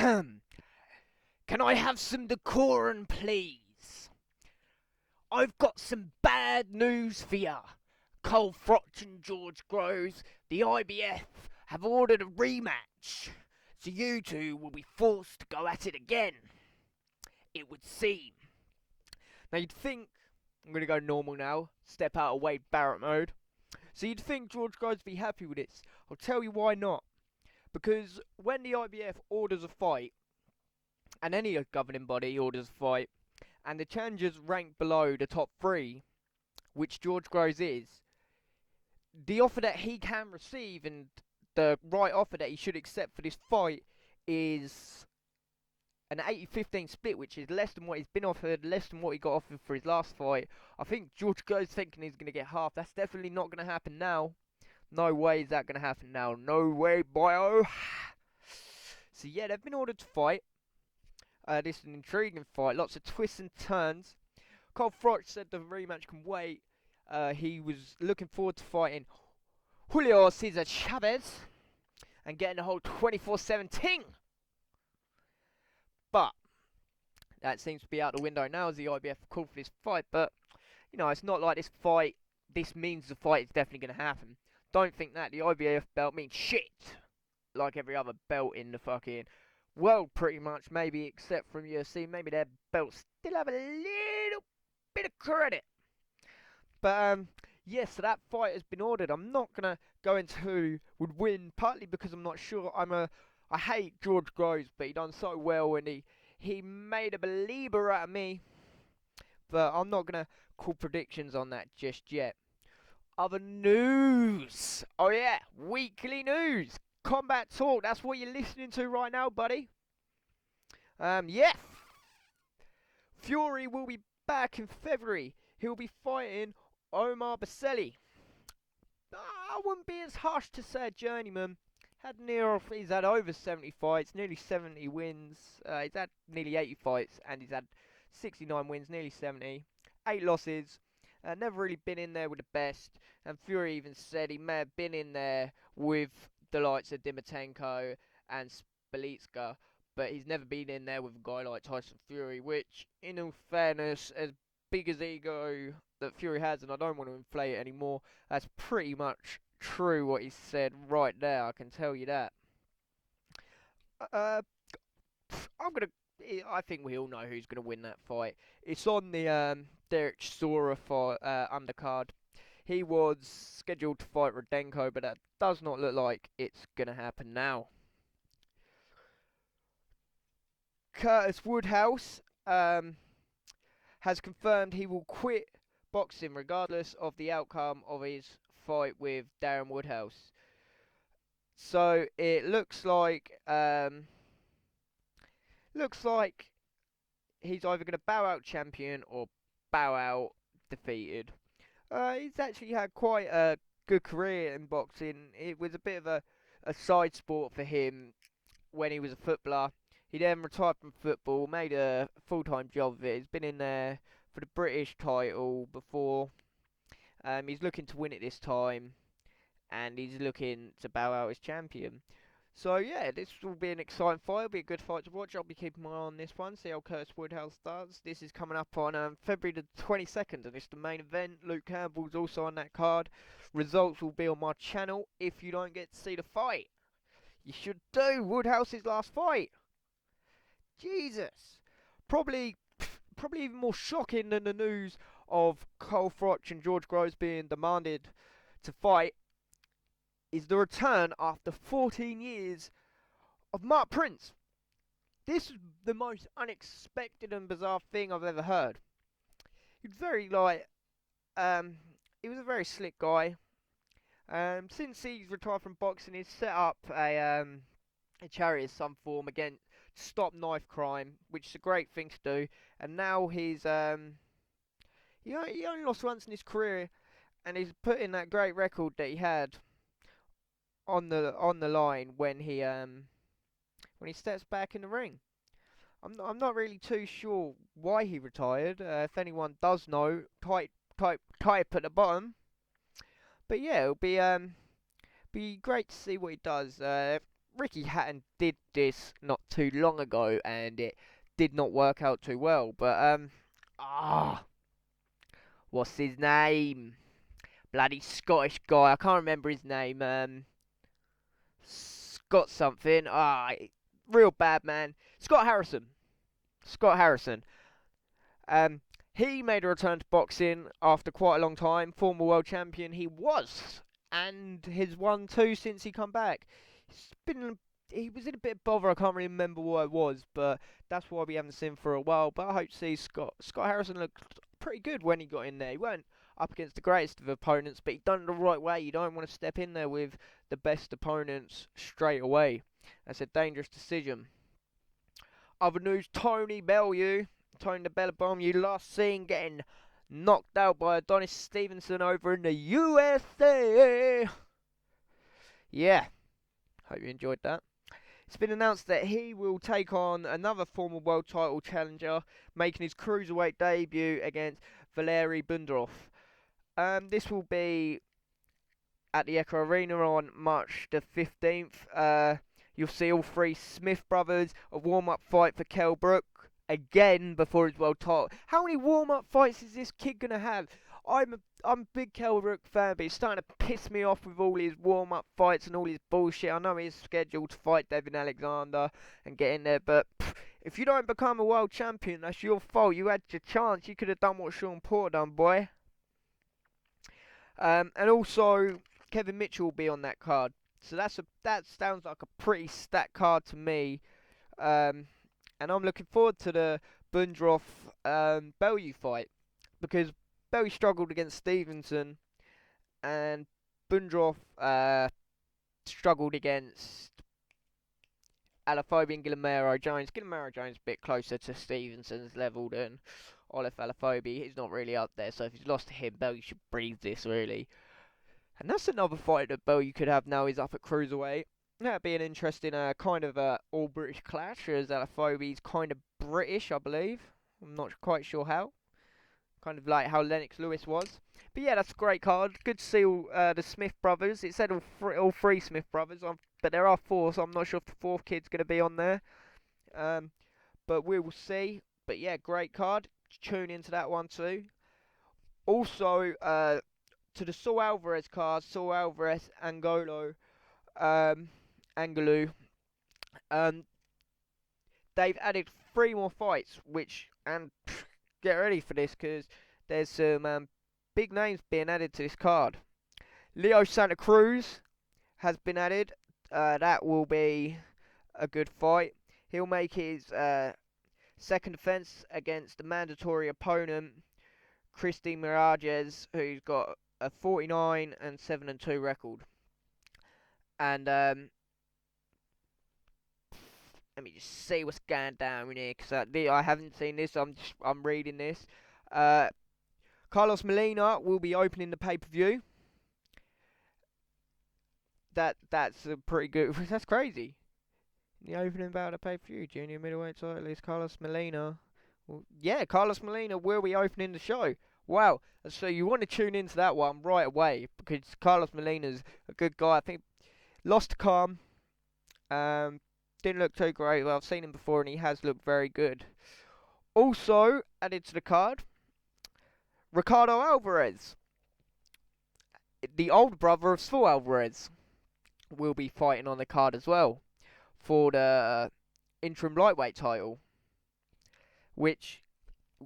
Can I have some decorum, please? I've got some bad news for ya. Carl Froch and George Groves, the IBF, have ordered a rematch, so you two will be forced to go at it again. It would seem. Now you'd think, I'm going to go normal now, step out of Wade Barrett mode. So you'd think George Groves would be happy with this. I'll tell you why not. Because when the IBF orders a fight, and any governing body orders a fight, and the challengers rank below the top 3, which George Groves is, the offer that he can receive and the right offer that he should accept for this fight is an 80-15 split, which is less than what he's been offered, less than what he got offered for his last fight. I think George Groves thinking he's going to get half. That's definitely not going to happen now. No way is that going to happen now. No way, boyo. So yeah, they've been ordered to fight. This is an intriguing fight. Lots of twists and turns. Carl Froch said the rematch can wait. He was looking forward to fighting Julio Cesar Chavez and getting the whole 24/7 ting. But that seems to be out the window now as the IBF called for this fight. But, you know, it's not like this means the fight is definitely going to happen. Don't think that. The IBF belt means shit. Like every other belt in the fucking world, pretty much. Maybe except from UFC. Maybe their belts still have a little bit of credit. But, yes, so that fight has been ordered. I'm not going to go into who would win, partly because I'm not sure. I hate George Groves, but he done so well and he made a believer out of me. But I'm not going to call predictions on that just yet. Other news. Oh yeah, weekly news. Combat Talk, that's what you're listening to right now, buddy. Yeah. Fury will be back in February. He'll be fighting Omar Baselli. I wouldn't be as harsh to say a journeyman. He's had over 70 fights, nearly 70 wins. He's had nearly 80 fights, and he's had 69 wins, nearly 70. 8 losses. Never really been in there with the best. And Fury even said he may have been in there with the likes of Dimatenko and Spalitska, but he's never been in there with a guy like Tyson Fury, which, in all fairness, as big as ego that Fury has, and I don't want to inflate it anymore, that's pretty much true what he said right there, I can tell you that. I think we all know who's gonna win that fight. It's on the Derek Chisora fight undercard. He was scheduled to fight Rudenko, but that does not look like it's gonna happen now. Curtis Woodhouse has confirmed he will quit boxing regardless of the outcome of his fight with Darren Woodhouse. So it looks like he's either going to bow out champion or bow out defeated. He's actually had quite a good career in boxing. It was a bit of a side sport for him when he was a footballer. He then retired from football, made a full-time job of it. He's been in there for the British title before. He's looking to win it this time, and he's looking to bow out as champion. So yeah, this will be an exciting fight. It'll be a good fight to watch. I'll be keeping my eye on this one, see how Curtis Woodhouse does. This is coming up on February the 22nd, and it's the main event. Luke Campbell's also on that card. Results will be on my channel if you don't get to see the fight. You should do. Woodhouse's last fight. Jesus. Probably even more shocking than the news of Carl Froch and George Groves being demanded to fight is the return after 14 years of Mark Prince. This is the most unexpected and bizarre thing I've ever heard. He was he was a very slick guy. Since he's retired from boxing, he's set up a charity of some form again to stop knife crime, which is a great thing to do. And now he only lost once in his career, and he's put in that great record that he had on the line when he steps back in the ring. I'm not really too sure why he retired. If anyone does know, type at the bottom. But yeah, it'll be great to see what he does. Ricky Hatton did this not too long ago, and it did not work out too well. But what's his name? Bloody Scottish guy. I can't remember his name. Scott something. Real bad man. Scott Harrison. Scott Harrison. He made a return to boxing after quite a long time. Former world champion he was, and has won 2 since he come back. He was in a bit of bother. I can't really remember what it was, but that's why we haven't seen him for a while. But I hope to see Scott Harrison looked pretty good when he got in there. He weren't up against the greatest of opponents, but he done it the right way. You don't want to step in there with the best opponents straight away. That's a dangerous decision. Other news: Tony the Bellabomb, you last seen getting knocked out by Adonis Stevenson over in the USA. Yeah, hope you enjoyed that. It's been announced that he will take on another former world title challenger, making his cruiserweight debut against Valery Bundorov. This will be at the Echo Arena on March the 15th. You'll see all 3 Smith brothers, a warm-up fight for Kell Brook, again before his world title. How many warm-up fights is this kid gonna have? I'm a big Kell Brook fan, but he's starting to piss me off with all his warm-up fights and all his bullshit. I know he's scheduled to fight Devin Alexander and get in there, but if you don't become a world champion, that's your fault. You had your chance. You could have done what Sean Porter done, boy. And also, Kevin Mitchell will be on that card. So that sounds like a pretty stacked card to me. And I'm looking forward to the Bundorov Bellew fight, because Bellew struggled against Stevenson, and Bundorov struggled against Alaphobia and Guillermo Jones. Guillermo Jones a bit closer to Stevenson's level than Olaf Alaphobia. He's not really up there, so if he's lost to him, Bellew should breathe this, really. And that's another fight that Bellew could have now he's up at cruiserweight. That'd be an interesting kind of all-British clash, as Alaphobia's kind of British, I believe. I'm not quite sure how. Kind of like how Lennox Lewis was. But yeah, that's a great card. Good to see all the Smith brothers. It said all three Smith brothers, but there are 4, so I'm not sure if the 4th kid's going to be on there. But we will see. But yeah, great card. Tune into that one too. Also, to the Saul Alvarez card, Saul Alvarez Angolo. Angelou. They've added 3 more fights, and get ready for this, because there's some big names being added to this card. Leo Santa Cruz has been added. That will be a good fight. He'll make his second defense against the mandatory opponent, Christy Mirages, who's got a 49-7-2 record. And let me just see what's going down in here, because I haven't seen this. I'm reading this. Carlos Molina will be opening the pay-per-view. That's a pretty good. That's crazy. The opening bout of pay-per-view, junior middleweight title is Carlos Molina. Well, yeah, Carlos Molina will be opening the show. Wow. So you want to tune into that one right away, because Carlos Molina's a good guy. I think lost to Calm. Didn't look too great. Well, I've seen him before, and he has looked very good. Also added to the card, Ricardo Alvarez, the older brother of Saul Alvarez, will be fighting on the card as well for the interim lightweight title, which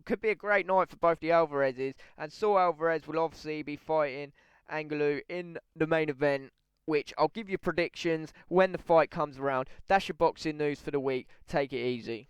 could be a great night for both the Alvarezes. And Saul Alvarez will obviously be fighting Angelou in the main event, which I'll give you predictions when the fight comes around. That's your boxing news for the week. Take it easy.